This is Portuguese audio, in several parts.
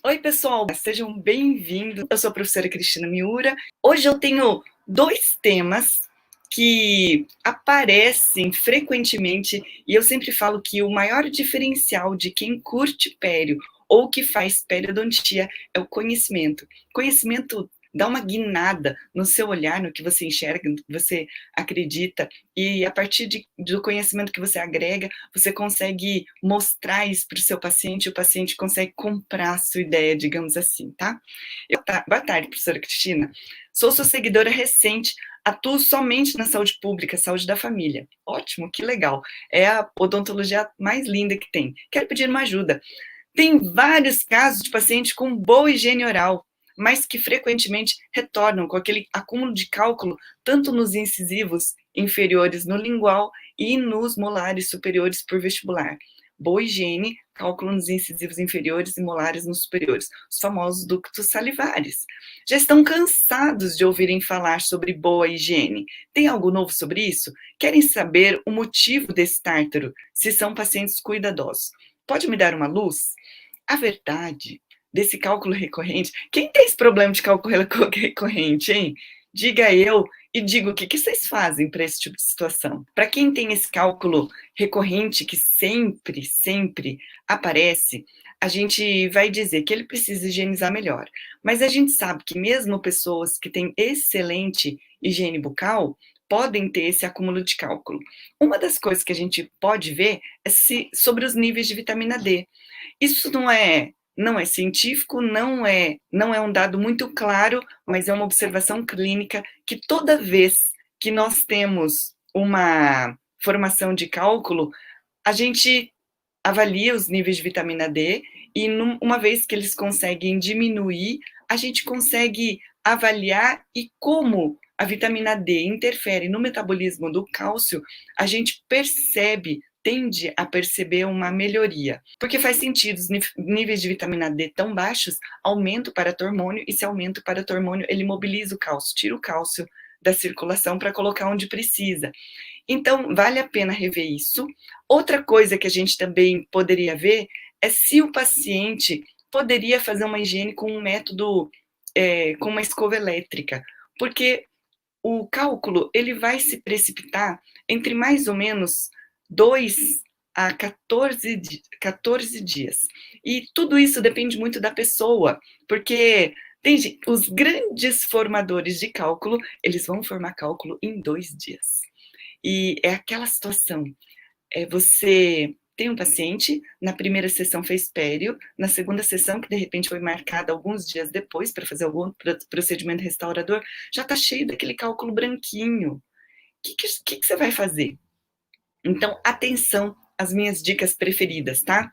Oi, pessoal, sejam bem-vindos. Eu sou a professora Cristina Miura. Hoje eu tenho dois temas que aparecem frequentemente e eu sempre falo que o maior diferencial de quem curte pério ou que faz periodontia é o conhecimento. Conhecimento dá uma guinada no seu olhar, no que você enxerga, no que você acredita, e a partir do conhecimento que você agrega, você consegue mostrar isso para o seu paciente, e o paciente consegue comprar a sua ideia, digamos assim, tá? Boa tarde, professora Cristina. Sou sua seguidora recente, atuo somente na saúde pública, saúde da família. Ótimo, que legal. É a odontologia mais linda que tem. Quero pedir uma ajuda. Tem vários casos de pacientes com boa higiene oral, mas que frequentemente retornam com aquele acúmulo de cálculo, tanto nos incisivos inferiores no lingual e nos molares superiores por vestibular. Boa higiene, cálculo nos incisivos inferiores e molares nos superiores, os famosos ductos salivares. Já estão cansados de ouvirem falar sobre boa higiene. Tem algo novo sobre isso? Querem saber o motivo desse tártaro, se são pacientes cuidadosos. Pode me dar uma luz? A verdade desse cálculo recorrente, quem tem esse problema de cálculo recorrente, hein? Diga eu e diga o que vocês fazem para esse tipo de situação. Para quem tem esse cálculo recorrente que sempre aparece, a gente vai dizer que ele precisa higienizar melhor. Mas a gente sabe que mesmo pessoas que têm excelente higiene bucal podem ter esse acúmulo de cálculo. Uma das coisas que a gente pode ver é sobre os níveis de vitamina D. Isso não é científico, não é um dado muito claro, mas é uma observação clínica que toda vez que nós temos uma formação de cálculo, a gente avalia os níveis de vitamina D e uma vez que eles conseguem diminuir, a gente consegue avaliar e como a vitamina D interfere no metabolismo do cálcio, a gente tende a perceber uma melhoria. Porque faz sentido, os níveis de vitamina D tão baixos, aumenta o paratormônio, e se aumenta o paratormônio, ele mobiliza o cálcio, tira o cálcio da circulação para colocar onde precisa. Então, vale a pena rever isso. Outra coisa que a gente também poderia ver é se o paciente poderia fazer uma higiene com um método, com uma escova elétrica, porque o cálculo ele vai se precipitar entre mais ou menos 2 a 14 dias. E tudo isso depende muito da pessoa, porque os grandes formadores de cálculo, eles vão formar cálculo em 2 dias. E é aquela situação, você tem um paciente, na primeira sessão fez pério, na segunda sessão, que de repente foi marcada alguns dias depois para fazer algum procedimento restaurador, já está cheio daquele cálculo branquinho. O que você vai fazer? Então, atenção às minhas dicas preferidas, tá?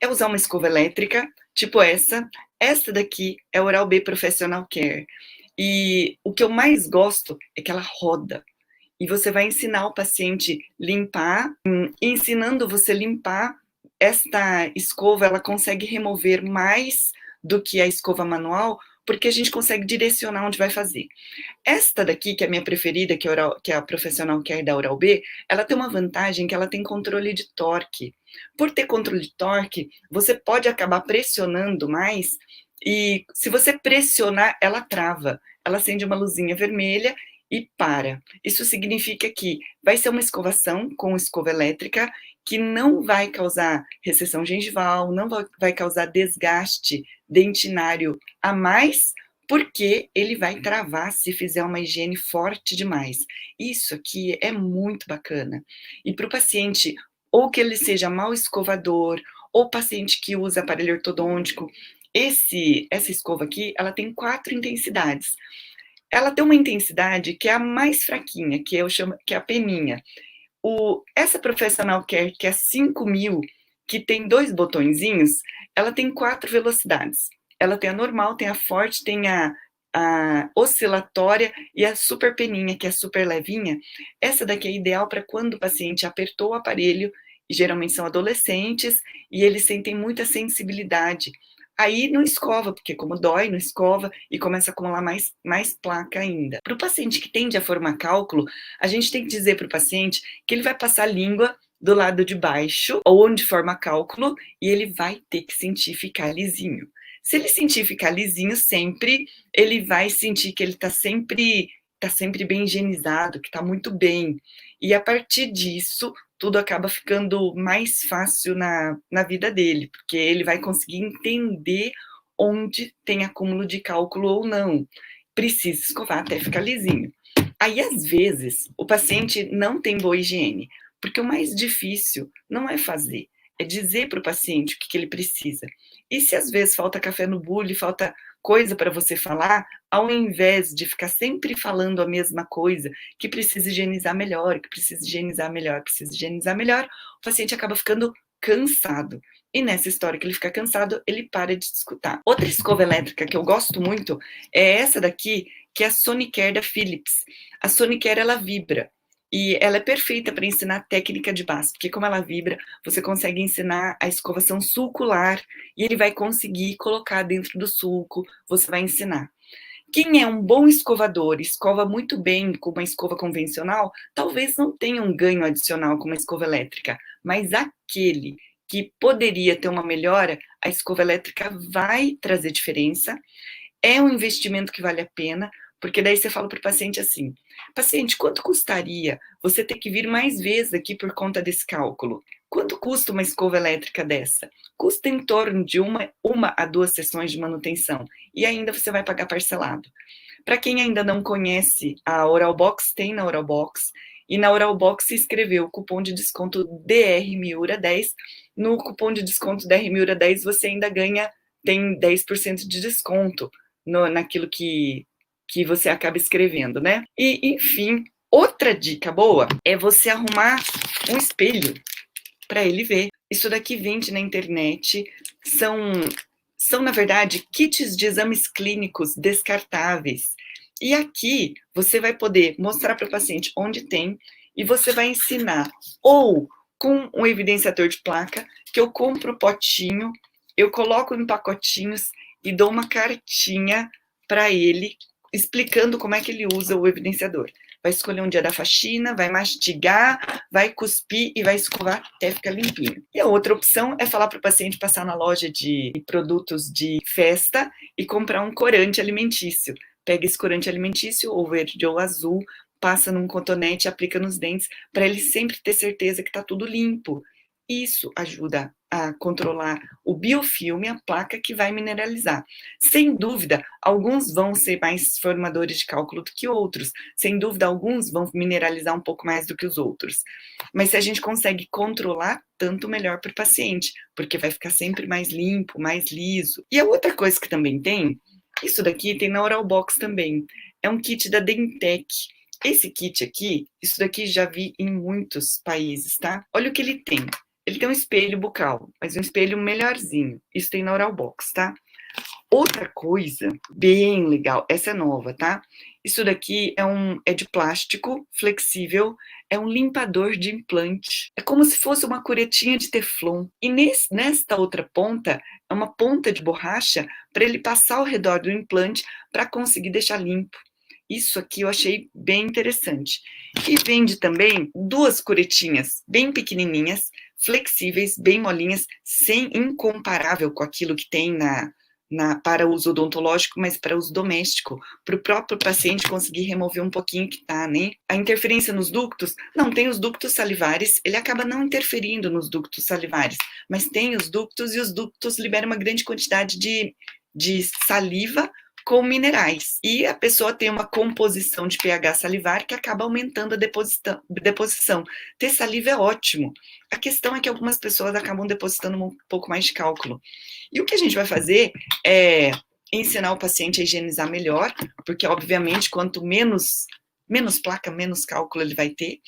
É usar uma escova elétrica, tipo essa. Essa daqui é Oral-B Professional Care. E o que eu mais gosto é que ela roda. E você vai ensinar o paciente limpar, ensinando você limpar, esta escova, ela consegue remover mais do que a escova manual, porque a gente consegue direcionar onde vai fazer. Esta daqui, que é a minha preferida, que é a Professional Care da Oral-B, ela tem uma vantagem que ela tem controle de torque. Por ter controle de torque, você pode acabar pressionando mais, e se você pressionar, ela trava. Ela acende uma luzinha vermelha e para. Isso significa que vai ser uma escovação com escova elétrica que não vai causar recessão gengival, não vai causar desgaste dentinário a mais, porque ele vai travar se fizer uma higiene forte demais. Isso aqui é muito bacana. E para o paciente, ou que ele seja mal escovador, ou paciente que usa aparelho ortodôntico, essa escova aqui, ela tem 4 intensidades. Ela tem uma intensidade que é a mais fraquinha, que eu chamo, que é a peninha. Essa Professional Care, que é 5.000, que tem 2 botõezinhos, ela tem 4 velocidades. Ela tem a normal, tem a forte, tem a oscilatória e a super peninha, que é super levinha. Essa daqui é ideal para quando o paciente apertou o aparelho, e geralmente são adolescentes, e eles sentem muita sensibilidade. Aí não escova, porque como dói, não escova e começa a acumular mais placa ainda. Para o paciente que tende a formar cálculo, a gente tem que dizer para o paciente que ele vai passar a língua do lado de baixo, ou onde forma cálculo, e ele vai ter que sentir ficar lisinho. Se ele sentir ficar lisinho sempre, ele vai sentir que ele tá sempre bem higienizado, que está muito bem. E a partir disso, tudo acaba ficando mais fácil na vida dele, porque ele vai conseguir entender onde tem acúmulo de cálculo ou não. Precisa escovar até ficar lisinho. Aí, às vezes, o paciente não tem boa higiene, porque o mais difícil não é fazer, é dizer para o paciente o que ele precisa. E se às vezes falta café no bule, falta coisa para você falar, ao invés de ficar sempre falando a mesma coisa, que precisa higienizar melhor, que precisa higienizar melhor, precisa higienizar melhor, o paciente acaba ficando cansado. E nessa história que ele fica cansado, ele para de escutar. Outra escova elétrica que eu gosto muito é essa daqui, que é a Sonicare da Philips. A Sonicare, ela vibra. E ela é perfeita para ensinar técnica de base, porque como ela vibra, você consegue ensinar a escovação sulcular e ele vai conseguir colocar dentro do sulco, você vai ensinar. Quem é um bom escovador, escova muito bem com uma escova convencional, talvez não tenha um ganho adicional com uma escova elétrica, mas aquele que poderia ter uma melhora, a escova elétrica vai trazer diferença. É um investimento que vale a pena, porque daí você fala para o paciente assim: paciente, quanto custaria você ter que vir mais vezes aqui por conta desse cálculo? Quanto custa uma escova elétrica dessa? Custa em torno de uma a 2 sessões de manutenção, e ainda você vai pagar parcelado. Para quem ainda não conhece a Oralbox, tem na Oralbox, e na Oralbox se escreveu o cupom de desconto DRMiura10. No cupom de desconto DRMiura10 você ainda tem 10% de desconto naquilo que você acaba escrevendo, né? E, enfim, outra dica boa é você arrumar um espelho para ele ver. Isso daqui vende na internet, são, na verdade, kits de exames clínicos descartáveis. E aqui você vai poder mostrar para o paciente onde tem e você vai ensinar ou com um evidenciador de placa, que eu compro o potinho, eu coloco em pacotinhos e dou uma cartinha para ele explicando como é que ele usa o evidenciador. Vai escolher um dia da faxina, vai mastigar, vai cuspir e vai escovar até ficar limpinho. E a outra opção é falar para o paciente passar na loja de produtos de festa e comprar um corante alimentício. Pega esse corante alimentício, ou verde ou azul, passa num cotonete e aplica nos dentes, para ele sempre ter certeza que está tudo limpo. Isso ajuda a controlar o biofilme, a placa que vai mineralizar. Sem dúvida, alguns vão ser mais formadores de cálculo do que outros. Sem dúvida, alguns vão mineralizar um pouco mais do que os outros. Mas se a gente consegue controlar, tanto melhor para o paciente, porque vai ficar sempre mais limpo, mais liso. E a outra coisa que também tem, isso daqui tem na Oralbox também, é um kit da Dentec. Esse kit aqui, isso daqui já vi em muitos países, tá? Olha o que ele tem. Ele tem um espelho bucal, mas um espelho melhorzinho. Isso tem na Oralbox, tá? Outra coisa bem legal, essa é nova, tá? Isso daqui é de plástico, flexível, é um limpador de implante. É como se fosse uma curetinha de teflon. E nesta outra ponta, é uma ponta de borracha para ele passar ao redor do implante para conseguir deixar limpo. Isso aqui eu achei bem interessante. E vende também 2 curetinhas bem pequenininhas, flexíveis, bem molinhas, sem incomparável com aquilo que tem para uso odontológico, mas para uso doméstico, para o próprio paciente conseguir remover um pouquinho que tá, né? A interferência nos ductos, não, tem os ductos salivares, ele acaba não interferindo nos ductos salivares, mas tem os ductos e os ductos liberam uma grande quantidade de saliva com minerais. E a pessoa tem uma composição de pH salivar que acaba aumentando a deposição. Ter saliva é ótimo. A questão é que algumas pessoas acabam depositando um pouco mais de cálculo. E o que a gente vai fazer é ensinar o paciente a higienizar melhor, porque, obviamente, quanto menos placa, menos cálculo ele vai ter.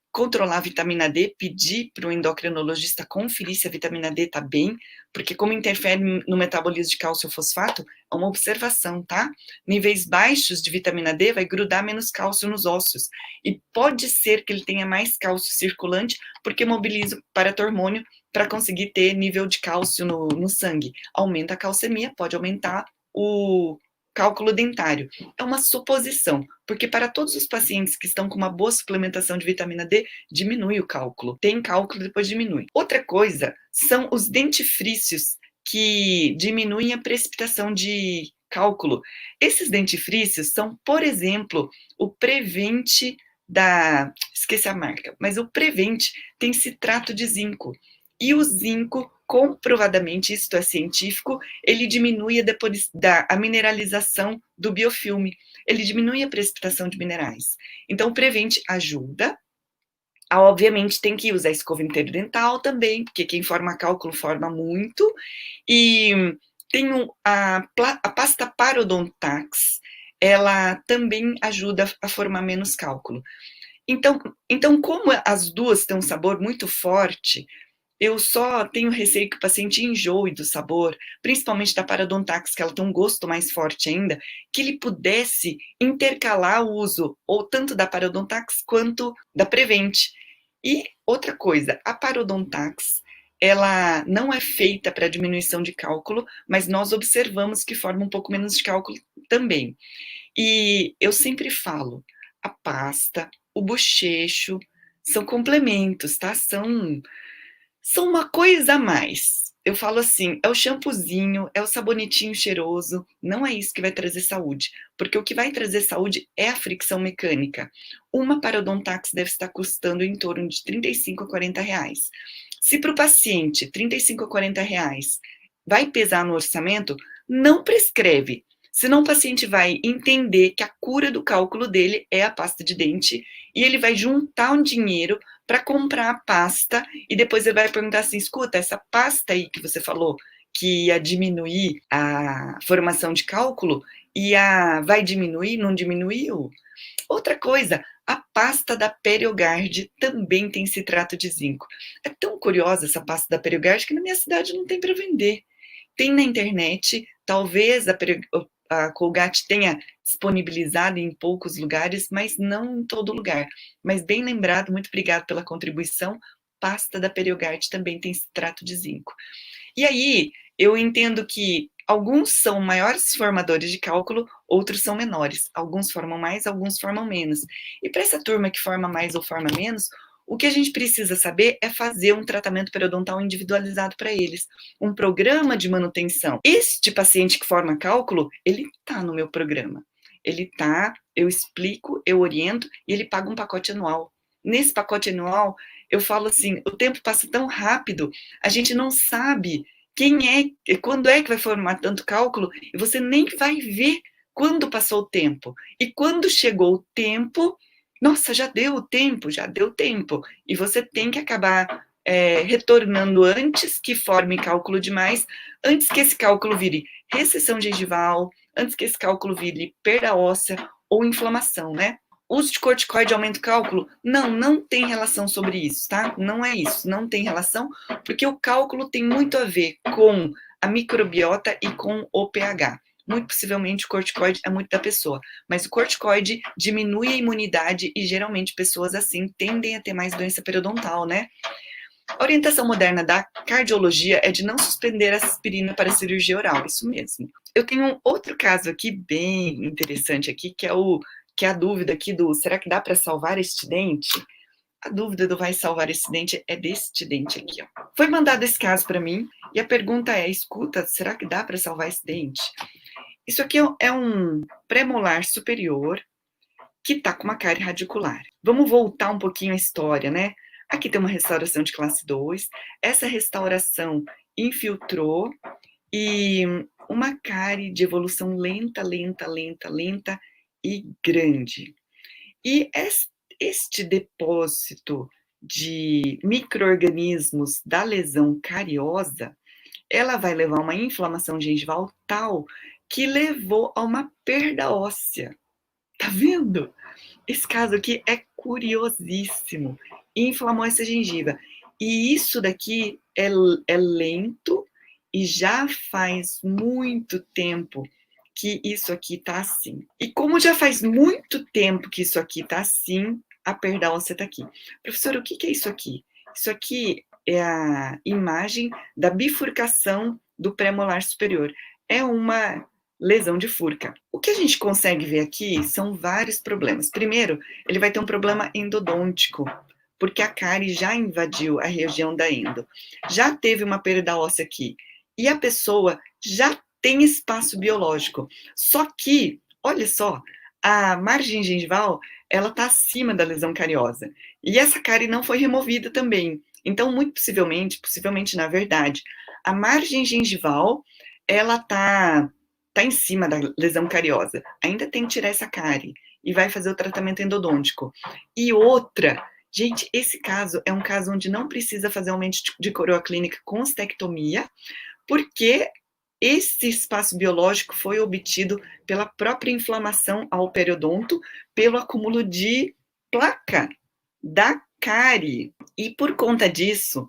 Controlar a vitamina D, pedir para o endocrinologista conferir se a vitamina D está bem, porque como interfere no metabolismo de cálcio fosfato, é uma observação, tá? Níveis baixos de vitamina D vai grudar menos cálcio nos ossos, e pode ser que ele tenha mais cálcio circulante, porque mobiliza o paratormônio para conseguir ter nível de cálcio no sangue. Aumenta a calcemia, pode aumentar o cálculo dentário. É uma suposição, porque para todos os pacientes que estão com uma boa suplementação de vitamina D, diminui o cálculo. Tem cálculo, depois diminui. Outra coisa são os dentifrícios, que diminuem a precipitação de cálculo. Esses dentifrícios são, por exemplo, o Prevent esqueci a marca, mas o Prevent tem citrato de zinco. E o zinco, comprovadamente, isto é científico, ele diminui a mineralização do biofilme. Ele diminui a precipitação de minerais. Então, o Prevent ajuda. Obviamente, tem que usar escova interdental também, porque quem forma cálculo forma muito. E tem a pasta Parodontax, ela também ajuda a formar menos cálculo. Então, como as duas têm um sabor muito forte, eu só tenho receio que o paciente enjoe do sabor, principalmente da Parodontax, que ela tem um gosto mais forte ainda, que ele pudesse intercalar o uso, ou tanto da Parodontax quanto da Prevent. E outra coisa, a Parodontax, ela não é feita para diminuição de cálculo, mas nós observamos que forma um pouco menos de cálculo também. E eu sempre falo, a pasta, o bochecho, são complementos, tá? São uma coisa a mais. Eu falo assim, é o shampoozinho, é o sabonetinho cheiroso, não é isso que vai trazer saúde, porque o que vai trazer saúde é a fricção mecânica. Uma Parodontax deve estar custando em torno de 35 a 40 reais. Se para o paciente 35 a 40 reais vai pesar no orçamento, não prescreve, senão o paciente vai entender que a cura do cálculo dele é a pasta de dente e ele vai juntar um dinheiro para comprar a pasta e depois ele vai perguntar assim, escuta, essa pasta aí que você falou que ia diminuir a formação de cálculo, vai diminuir, não diminuiu? Outra coisa, a pasta da Periogard também tem citrato de zinco. É tão curiosa essa pasta da Periogard que na minha cidade não tem para vender. Tem na internet, talvez a Colgate tenha disponibilizado em poucos lugares, mas não em todo lugar. Mas bem lembrado, muito obrigado pela contribuição. Pasta da Periogard também tem citrato de zinco. E aí, eu entendo que alguns são maiores formadores de cálculo, outros são menores. Alguns formam mais, alguns formam menos. E para essa turma que forma mais ou forma menos, o que a gente precisa saber é fazer um tratamento periodontal individualizado para eles, um programa de manutenção. Este paciente que forma cálculo, ele está no meu programa. Ele está, eu explico, eu oriento e ele paga um pacote anual. Nesse pacote anual, eu falo assim, o tempo passa tão rápido, a gente não sabe quando é que vai formar tanto cálculo, e você nem vai ver quando passou o tempo. E quando chegou o tempo, nossa, já deu tempo. E você tem que acabar retornando antes que forme cálculo demais, antes que esse cálculo vire recessão gengival, antes que esse cálculo vire perda óssea ou inflamação, né? Uso de corticoide aumenta o cálculo? Não tem relação sobre isso, tá? Não é isso, não tem relação, porque o cálculo tem muito a ver com a microbiota e com o pH. Muito possivelmente o corticoide é muito da pessoa, mas o corticoide diminui a imunidade e geralmente pessoas assim tendem a ter mais doença periodontal, né? A orientação moderna da cardiologia é de não suspender a aspirina para a cirurgia oral, isso mesmo. Eu tenho um outro caso aqui bem interessante aqui, que é a dúvida aqui será que dá para salvar este dente? A dúvida do vai salvar esse dente é deste dente aqui, ó. Foi mandado esse caso para mim e a pergunta é, escuta, será que dá para salvar esse dente? Isso aqui é um premolar superior que está com uma cárie radicular. Vamos voltar um pouquinho à história, né? Aqui tem uma restauração de classe 2. Essa restauração infiltrou e uma cárie de evolução lenta e grande. E este depósito de micro-organismos da lesão cariosa, ela vai levar a uma inflamação gengival tal que levou a uma perda óssea. Tá vendo? Esse caso aqui é curiosíssimo. Inflamou essa gengiva. E isso daqui é lento e já faz muito tempo que isso aqui tá assim. E como já faz muito tempo que isso aqui tá assim, a perda óssea tá aqui. Professor, o que é isso aqui? Isso aqui é a imagem da bifurcação do pré-molar superior. É uma lesão de furca. O que a gente consegue ver aqui são vários problemas. Primeiro, ele vai ter um problema endodôntico, porque a cárie já invadiu a região da endo. Já teve uma perda óssea aqui. e a pessoa já tem espaço biológico. Só que, olha só, a margem gengival, ela está acima da lesão cariosa. E essa cárie não foi removida também. Então, muito possivelmente na verdade, a margem gengival, ela tá em cima da lesão cariosa. Ainda tem que tirar essa cárie e vai fazer o tratamento endodôntico. E outra, gente, esse caso é um caso onde não precisa fazer aumento de coroa clínica com ostectomia, porque esse espaço biológico foi obtido pela própria inflamação ao periodonto, pelo acúmulo de placa da cárie. E por conta disso,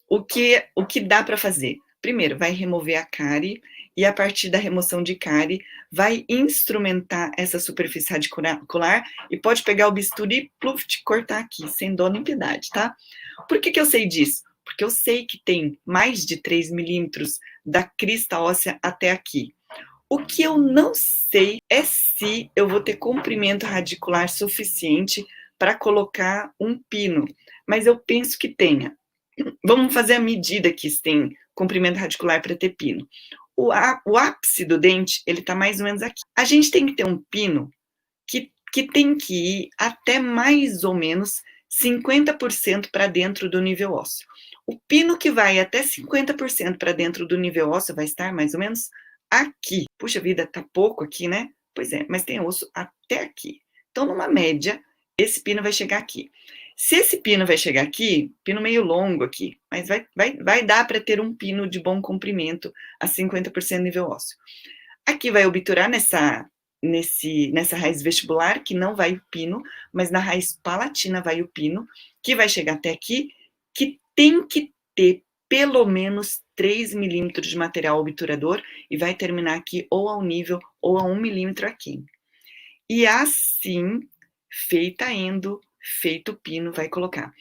o que dá para fazer? Primeiro, vai remover a cárie e a partir da remoção de cárie, vai instrumentar essa superfície radicular e pode pegar o bisturi e pluft, cortar aqui, sem dó nem piedade, tá? Por que eu sei disso? Porque eu sei que tem mais de 3 milímetros da crista óssea até aqui. O que eu não sei é se eu vou ter comprimento radicular suficiente para colocar um pino, mas eu penso que tenha. Vamos fazer a medida que tem comprimento radicular para ter pino. O ápice do dente, ele está mais ou menos aqui. A gente tem que ter um pino que tem que ir até mais ou menos 50% para dentro do nível ósseo. O pino que vai até 50% para dentro do nível ósseo vai estar mais ou menos aqui. Puxa vida, tá pouco aqui, né? Pois é, mas tem osso até aqui. Então, numa média, esse pino vai chegar aqui. Se esse pino vai chegar aqui, pino meio longo aqui, mas vai dar para ter um pino de bom comprimento a 50% nível ósseo. Aqui vai obturar nessa raiz vestibular, que não vai o pino, mas na raiz palatina vai o pino, que vai chegar até aqui, que tem que ter pelo menos 3 milímetros de material obturador e vai terminar aqui ou ao nível ou a 1 milímetro aqui. E assim, feita a endo, feito o pino, vai colocar.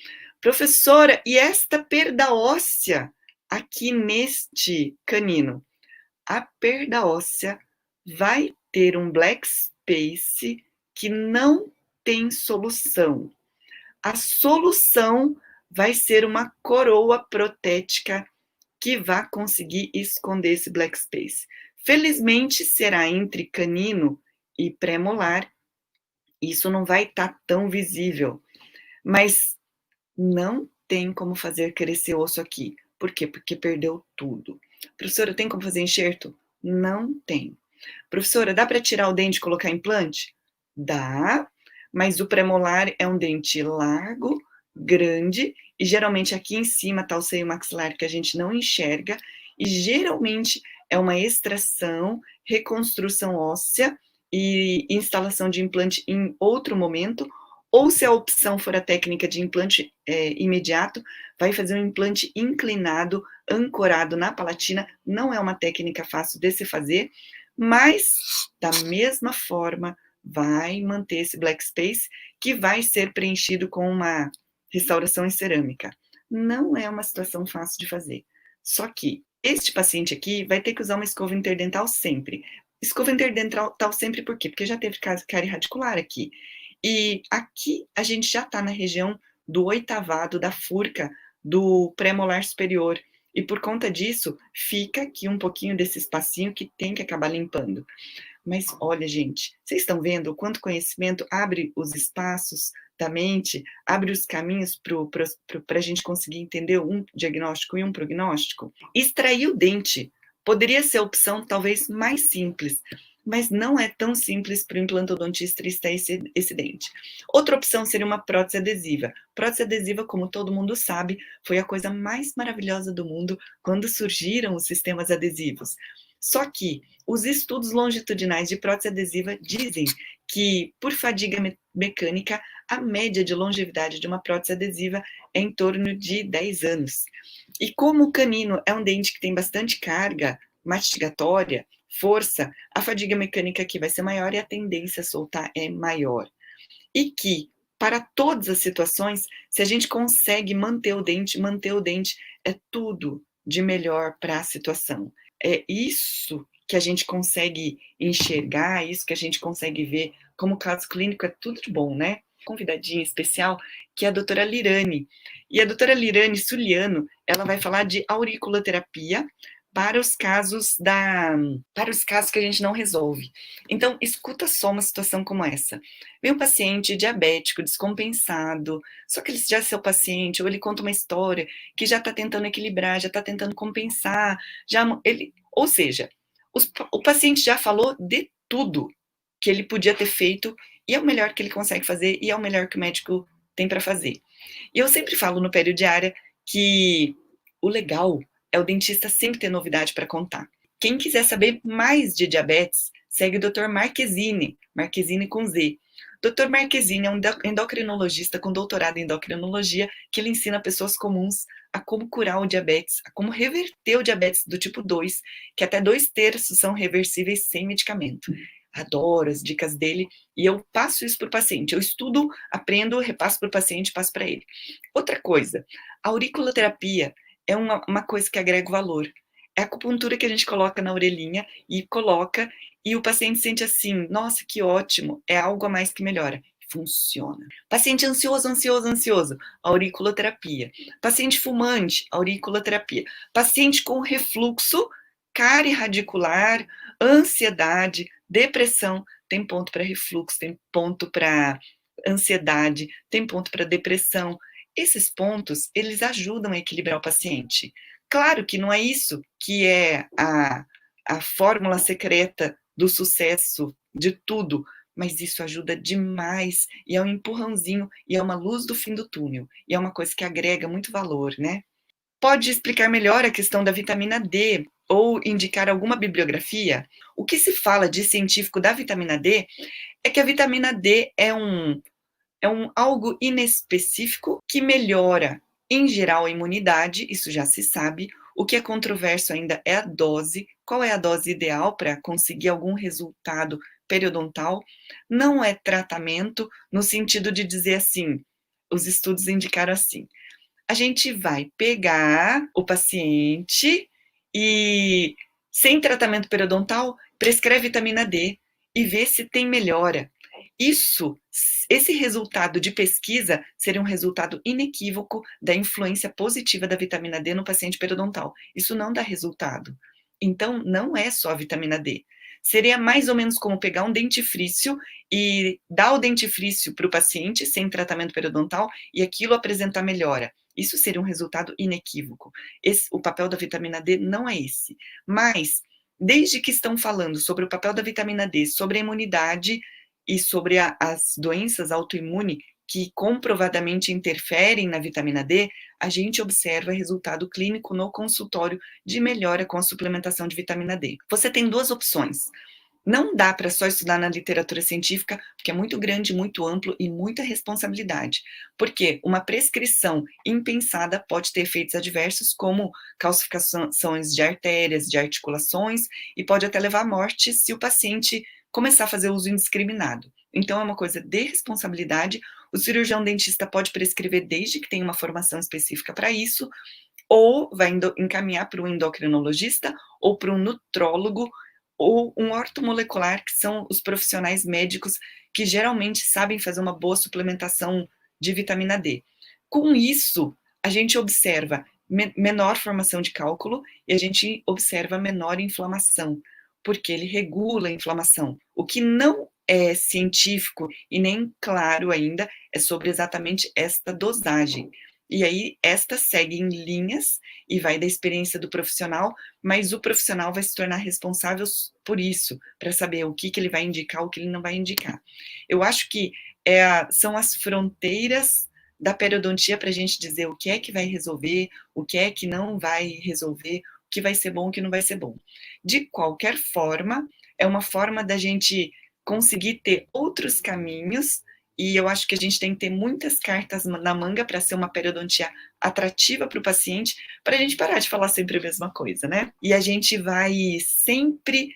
Professora, e esta perda óssea aqui neste canino? A perda óssea vai ter um black space que não tem solução. A solução vai ser uma coroa protética que vai conseguir esconder esse black space. Felizmente, será entre canino e pré-molar. Isso não vai estar tão visível, mas não tem como fazer crescer osso aqui. Por quê? Porque perdeu tudo. Professora, tem como fazer enxerto? Não tem. Professora, dá para tirar o dente e colocar implante? Dá, mas o premolar é um dente largo, grande, e geralmente aqui em cima está o seio maxilar que a gente não enxerga, e geralmente é uma extração, reconstrução óssea e instalação de implante em outro momento, ou se a opção for a técnica de implante imediato, vai fazer um implante inclinado, ancorado na palatina, não é uma técnica fácil de se fazer, mas da mesma forma vai manter esse black space que vai ser preenchido com uma restauração em cerâmica. Não é uma situação fácil de fazer. Só que este paciente aqui vai ter que usar uma escova interdental sempre. Escova interdental sempre por quê? Porque já teve cárie radicular aqui. E aqui a gente já está na região do oitavado da furca do pré-molar superior. E por conta disso, fica aqui um pouquinho desse espacinho que tem que acabar limpando. Mas olha, gente, vocês estão vendo o quanto conhecimento abre os espaços da mente, abre os caminhos para a gente conseguir entender um diagnóstico e um prognóstico? Extrair o dente poderia ser a opção talvez mais simples, mas não é tão simples para o implantodontista extrair esse dente. Outra opção seria uma prótese adesiva. Prótese adesiva, como todo mundo sabe, foi a coisa mais maravilhosa do mundo quando surgiram os sistemas adesivos. Só que os estudos longitudinais de prótese adesiva dizem que, por fadiga mecânica, a média de longevidade de uma prótese adesiva é em torno de 10 anos. E como o canino é um dente que tem bastante carga mastigatória, força, a fadiga mecânica aqui vai ser maior e a tendência a soltar é maior. E que, para todas as situações, se a gente consegue manter o dente é tudo de melhor para a situação. É isso que a gente consegue enxergar, isso que a gente consegue ver. Como caso clínico é tudo de bom, né? Convidadinha especial, que é a doutora Lirane. E a doutora Lirane Suliano, ela vai falar de auriculoterapia, para os casos que a gente não resolve. Então, escuta só uma situação como essa. Vem um paciente diabético, descompensado, só que ele já é seu paciente, ou ele conta uma história que já está tentando equilibrar, já está tentando compensar, ou seja, o paciente já falou de tudo que ele podia ter feito, e é o melhor que ele consegue fazer, e é o melhor que o médico tem para fazer. E eu sempre falo no periodiária que o legal é o dentista sempre ter novidade para contar. Quem quiser saber mais de diabetes, segue o Dr. Marquezine, Marquezine com Z. Dr. Marquezine é um endocrinologista com doutorado em endocrinologia que ele ensina pessoas comuns a como curar o diabetes, a como reverter o diabetes do tipo 2, que até 2/3 são reversíveis sem medicamento. Adoro as dicas dele e eu passo isso para o paciente. Eu estudo, aprendo, repasso para o paciente, passo para ele. Outra coisa, a auriculoterapia é uma coisa que agrega valor. É a acupuntura que a gente coloca na orelhinha e o paciente sente assim, nossa, que ótimo, é algo a mais que melhora. Funciona. Paciente ansioso, auriculoterapia. Paciente fumante, auriculoterapia. Paciente com refluxo cárie radicular, ansiedade, depressão, tem ponto para refluxo, tem ponto para ansiedade, tem ponto para depressão. Esses pontos, eles ajudam a equilibrar o paciente. Claro que não é isso que é a fórmula secreta do sucesso de tudo, mas isso ajuda demais, e é um empurrãozinho, e é uma luz do fim do túnel, e é uma coisa que agrega muito valor, né? Pode explicar melhor a questão da vitamina D ou indicar alguma bibliografia? O que se fala de científico da vitamina D é que a vitamina D é um algo inespecífico que melhora, em geral, a imunidade, isso já se sabe. O que é controverso ainda é a dose. Qual é a dose ideal para conseguir algum resultado periodontal? Não é tratamento no sentido de dizer assim, os estudos indicaram assim. A gente vai pegar o paciente e, sem tratamento periodontal, prescreve vitamina D e vê se tem melhora. Esse resultado de pesquisa seria um resultado inequívoco da influência positiva da vitamina D no paciente periodontal. Isso não dá resultado. Então, não é só a vitamina D. Seria mais ou menos como pegar um dentifrício e dar o dentifrício para o paciente sem tratamento periodontal e aquilo apresentar melhora. Isso seria um resultado inequívoco. O papel da vitamina D não é esse. Mas, desde que estão falando sobre o papel da vitamina D, sobre a imunidade e sobre as doenças autoimunes que comprovadamente interferem na vitamina D, a gente observa resultado clínico no consultório de melhora com a suplementação de vitamina D. Você tem duas opções. Não dá para só estudar na literatura científica, porque é muito grande, muito amplo e muita responsabilidade. Porque uma prescrição impensada pode ter efeitos adversos, como calcificações de artérias, de articulações, e pode até levar à morte se o paciente começar a fazer uso indiscriminado. Então, é uma coisa de responsabilidade. O cirurgião dentista pode prescrever desde que tenha uma formação específica para isso, ou vai encaminhar para um endocrinologista ou para um nutrólogo, ou um ortomolecular, que são os profissionais médicos que geralmente sabem fazer uma boa suplementação de vitamina D. Com isso, a gente observa menor formação de cálculo e a gente observa menor inflamação, porque ele regula a inflamação. O que não é científico e nem claro ainda é sobre exatamente esta dosagem. E aí, esta segue em linhas e vai da experiência do profissional, mas o profissional vai se tornar responsável por isso, para saber o que ele vai indicar, o que ele não vai indicar. Eu acho que são as fronteiras da periodontia para a gente dizer o que é que vai resolver, o que é que não vai resolver, o que vai ser bom, o que não vai ser bom. De qualquer forma, é uma forma da gente conseguir ter outros caminhos, e eu acho que a gente tem que ter muitas cartas na manga para ser uma periodontia atrativa para o paciente, para a gente parar de falar sempre a mesma coisa, né? E a gente vai sempre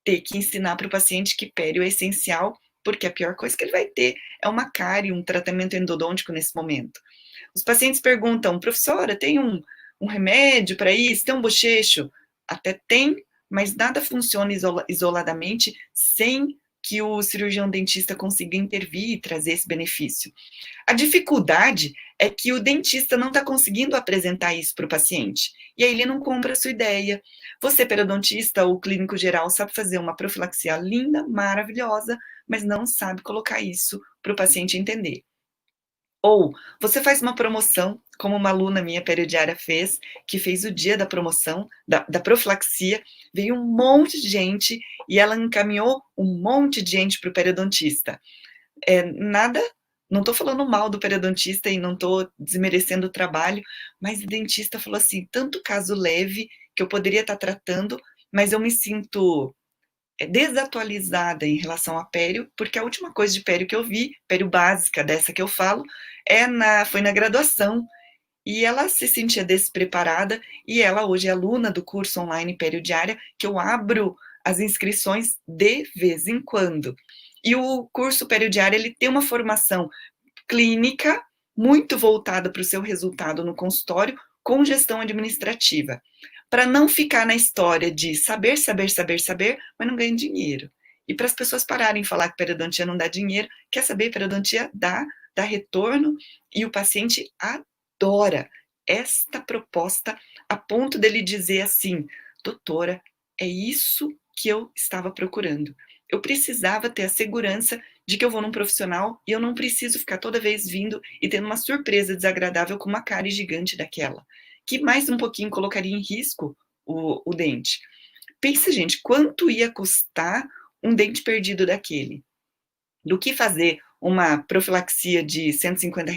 ter que ensinar para o paciente que pério é essencial, porque a pior coisa que ele vai ter é uma cárie, um tratamento endodôntico nesse momento. Os pacientes perguntam, professora, tem um remédio para isso? Tem um bochecho? Até tem, mas nada funciona isoladamente sem que o cirurgião dentista consiga intervir e trazer esse benefício. A dificuldade é que o dentista não está conseguindo apresentar isso para o paciente, e aí ele não compra a sua ideia. Você, periodontista ou clínico geral, sabe fazer uma profilaxia linda, maravilhosa, mas não sabe colocar isso para o paciente entender. Ou você faz uma promoção, como uma aluna minha periodiária fez, que fez o dia da promoção, da profilaxia, veio um monte de gente e ela encaminhou um monte de gente para o periodontista. Nada, não estou falando mal do periodontista e não estou desmerecendo o trabalho, mas o dentista falou assim, tanto caso leve que eu poderia estar tratando, mas eu me sinto desatualizada em relação a pério, porque a última coisa de pério que eu vi, pério básica dessa que eu falo, foi na graduação, e ela se sentia despreparada, e ela hoje é aluna do curso online pério diária, que eu abro as inscrições de vez em quando. E o curso pério diária, ele tem uma formação clínica muito voltada para o seu resultado no consultório, com gestão administrativa, para não ficar na história de saber, saber, saber, saber, mas não ganha dinheiro. E para as pessoas pararem de falar que periodontia não dá dinheiro, quer saber, periodontia dá retorno e o paciente adora esta proposta a ponto dele dizer assim, doutora, é isso que eu estava procurando. Eu precisava ter a segurança de que eu vou num profissional e eu não preciso ficar toda vez vindo e tendo uma surpresa desagradável com uma cárie gigante daquela, que mais um pouquinho colocaria em risco o dente. Pensa, gente, quanto ia custar um dente perdido daquele? Do que fazer uma profilaxia de R$ 150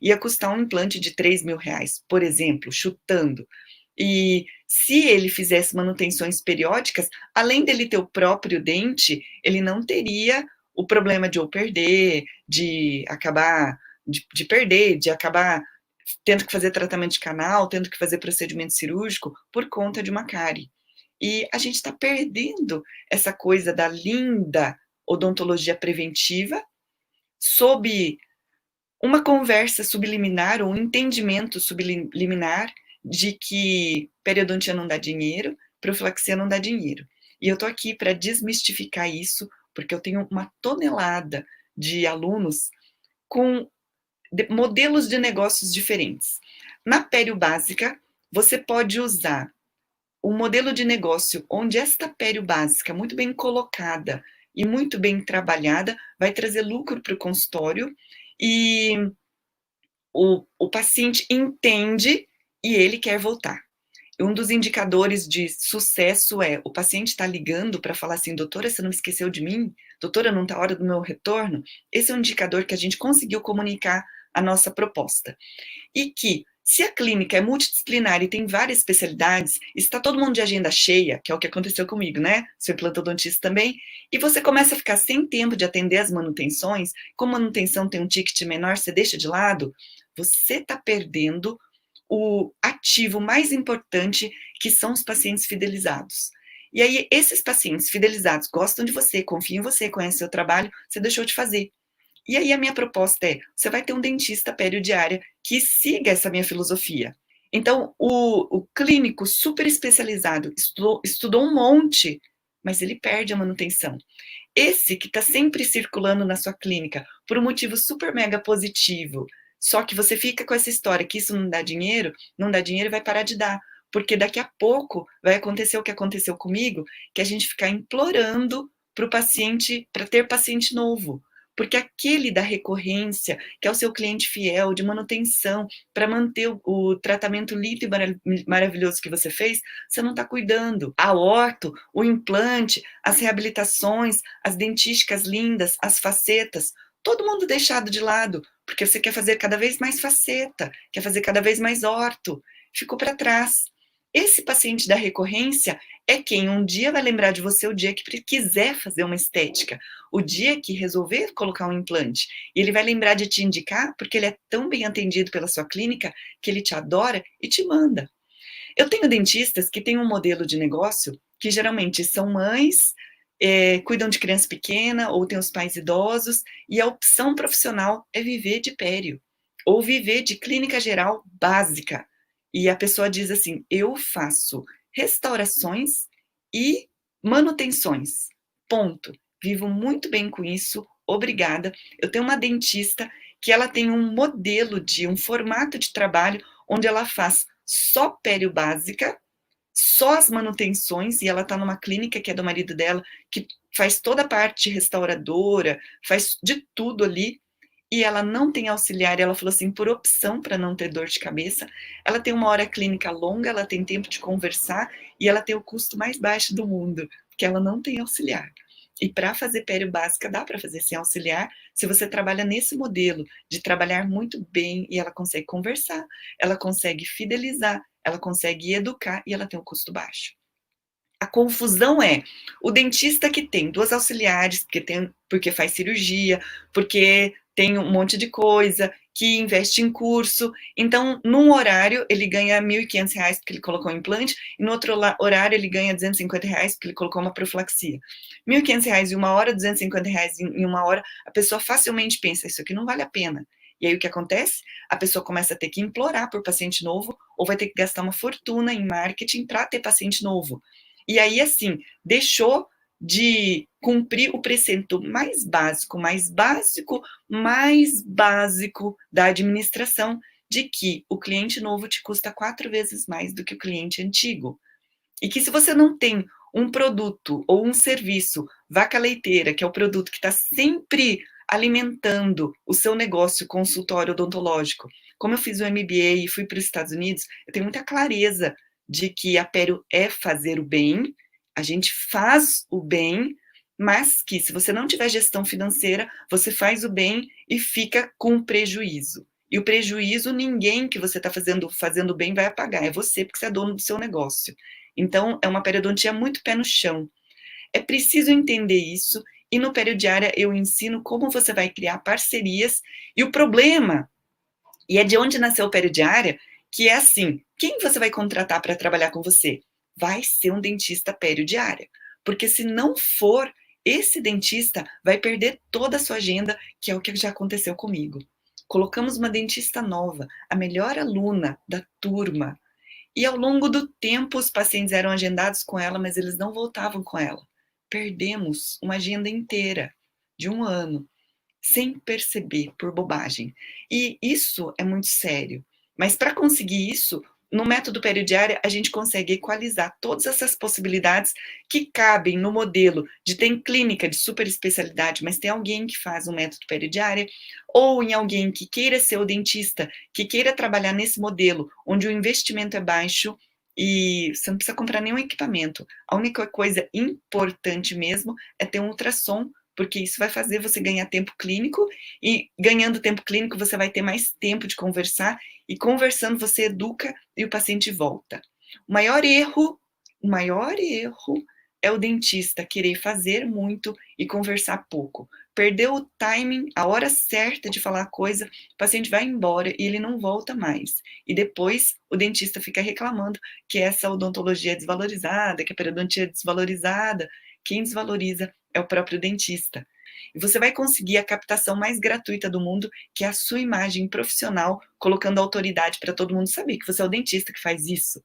ia custar um implante de R$ 3.000, por exemplo, chutando. E se ele fizesse manutenções periódicas, além dele ter o próprio dente, ele não teria o problema de ou perder, de acabar, de perder, de acabar tendo que fazer tratamento de canal, tendo que fazer procedimento cirúrgico por conta de uma cárie. E a gente está perdendo essa coisa da linda odontologia preventiva sob uma conversa subliminar ou um entendimento subliminar de que periodontia não dá dinheiro, profilaxia não dá dinheiro. E eu estou aqui para desmistificar isso, porque eu tenho uma tonelada de alunos com modelos de negócios diferentes. Na pério básica, você pode usar um modelo de negócio onde esta pério básica, muito bem colocada e muito bem trabalhada, vai trazer lucro para o consultório e o paciente entende e ele quer voltar. Um dos indicadores de sucesso é o paciente está ligando para falar assim, doutora, você não esqueceu de mim? Doutora, não está a hora do meu retorno? Esse é um indicador que a gente conseguiu comunicar a nossa proposta. E que, se a clínica é multidisciplinar e tem várias especialidades, está todo mundo de agenda cheia, que é o que aconteceu comigo, né? Sou implantodontista também, e você começa a ficar sem tempo de atender as manutenções, como a manutenção tem um ticket menor, você deixa de lado, você está perdendo o ativo mais importante, que são os pacientes fidelizados. E aí, esses pacientes fidelizados gostam de você, confiam em você, conhecem seu trabalho, você deixou de fazer. E aí a minha proposta é, você vai ter um dentista periodiária que siga essa minha filosofia. Então, o clínico super especializado estudou um monte, mas ele perde a manutenção. Esse que está sempre circulando na sua clínica por um motivo super mega positivo, só que você fica com essa história que isso não dá dinheiro e vai parar de dar. Porque daqui a pouco vai acontecer o que aconteceu comigo, que a gente ficar implorando para o paciente, para ter paciente novo. Porque aquele da recorrência, que é o seu cliente fiel, de manutenção, para manter o tratamento lindo e maravilhoso que você fez, você não está cuidando. A orto, o implante, as reabilitações, as dentísticas lindas, as facetas, todo mundo deixado de lado, porque você quer fazer cada vez mais faceta, quer fazer cada vez mais orto, ficou para trás. Esse paciente da recorrência é quem um dia vai lembrar de você o dia que quiser fazer uma estética, o dia que resolver colocar um implante. E ele vai lembrar de te indicar, porque ele é tão bem atendido pela sua clínica, que ele te adora e te manda. Eu tenho dentistas que têm um modelo de negócio que geralmente são mães, cuidam de criança pequena ou têm os pais idosos, e a opção profissional é viver de pério, ou viver de clínica geral básica. E a pessoa diz assim, eu faço restaurações e manutenções, ponto. vivo muito bem com isso, obrigada. Eu tenho uma dentista que ela tem um modelo um formato de trabalho onde ela faz só pério básica, só as manutenções, e ela está numa clínica que é do marido dela, que faz toda a parte restauradora, faz de tudo ali, e ela não tem auxiliar, e ela falou assim, por opção, para não ter dor de cabeça, ela tem uma hora clínica longa, ela tem tempo de conversar, e ela tem o custo mais baixo do mundo, porque ela não tem auxiliar. E para fazer pério básica, dá para fazer sem auxiliar, se você trabalha nesse modelo de trabalhar muito bem, e ela consegue conversar, ela consegue fidelizar, ela consegue educar, e ela tem um custo baixo. A confusão é o dentista que tem 2 auxiliares, porque faz cirurgia, porque tem um monte de coisa, que investe em curso. Então, num horário, ele ganha R$ 1.500 porque ele colocou um implante, e no outro horário ele ganha R$ 250 porque ele colocou uma profilaxia. R$ 1.500 em uma hora, R$ 250 em uma hora, a pessoa facilmente pensa, isso aqui não vale a pena. E aí o que acontece? A pessoa começa a ter que implorar por paciente novo, ou vai ter que gastar uma fortuna em marketing para ter paciente novo. E aí, assim, deixou de cumprir o preceito mais básico, mais básico da administração, de que o cliente novo te custa 4 vezes mais do que o cliente antigo. E que se você não tem um produto ou um serviço, vaca leiteira, que é o produto que está sempre alimentando o seu negócio consultório odontológico. Como eu fiz o MBA e fui para os Estados Unidos, eu tenho muita clareza de que a Pério é fazer o bem, a gente faz o bem, mas que se você não tiver gestão financeira, você faz o bem e fica com prejuízo. E o prejuízo, ninguém que você está fazendo bem vai pagar, é você, porque você é dono do seu negócio. Então, é uma periodontia muito pé no chão. É preciso entender isso, e no Periodiária eu ensino como você vai criar parcerias, e o problema, e é de onde nasceu o Periodiária, que é assim, quem você vai contratar para trabalhar com você? Vai ser um dentista periodiária, porque se não for, esse dentista vai perder toda a sua agenda, que é o que já aconteceu comigo. Colocamos uma dentista nova, a melhor aluna da turma, e ao longo do tempo, os pacientes eram agendados com ela, mas eles não voltavam com ela. Perdemos uma agenda inteira de 1 ano, sem perceber, por bobagem. E isso é muito sério. Mas para conseguir isso, no método periodiária, a gente consegue equalizar todas essas possibilidades que cabem no modelo de tem clínica de super especialidade, mas tem alguém que faz um método periodiária, ou em alguém que queira ser o dentista, que queira trabalhar nesse modelo, onde o investimento é baixo e você não precisa comprar nenhum equipamento. A única coisa importante mesmo é ter um ultrassom, porque isso vai fazer você ganhar tempo clínico, e ganhando tempo clínico você vai ter mais tempo de conversar, e conversando você educa e o paciente volta. O maior erro é o dentista querer fazer muito e conversar pouco. Perdeu o timing, a hora certa de falar a coisa, o paciente vai embora e ele não volta mais. E depois o dentista fica reclamando que essa odontologia é desvalorizada, que a periodontia é desvalorizada. Quem desvaloriza é o próprio dentista. E você vai conseguir a captação mais gratuita do mundo, que é a sua imagem profissional, colocando autoridade para todo mundo saber que você é o dentista que faz isso.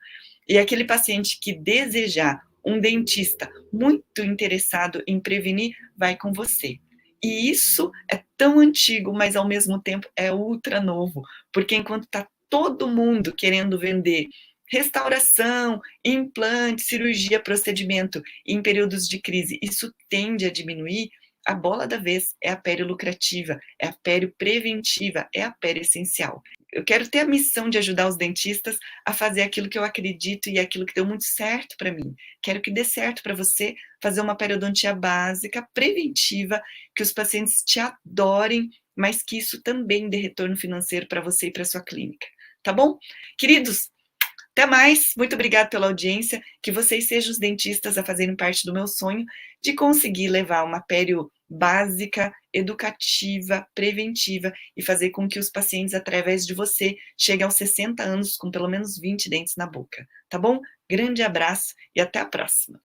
E aquele paciente que desejar um dentista muito interessado em prevenir, vai com você. E isso é tão antigo, mas ao mesmo tempo é ultra novo, porque enquanto está todo mundo querendo vender restauração, implante, cirurgia, procedimento em períodos de crise, isso tende a diminuir, a bola da vez é a pério lucrativa, é a pério preventiva, é a pério essencial. Eu quero ter a missão de ajudar os dentistas a fazer aquilo que eu acredito e aquilo que deu muito certo para mim. Quero que dê certo para você fazer uma periodontia básica, preventiva, que os pacientes te adorem, mas que isso também dê retorno financeiro para você e para sua clínica. Tá bom? Queridos, até mais, muito obrigada pela audiência, que vocês sejam os dentistas a fazerem parte do meu sonho de conseguir levar uma pério básica, educativa, preventiva e fazer com que os pacientes, através de você, cheguem aos 60 anos com pelo menos 20 dentes na boca, tá bom? Grande abraço e até a próxima!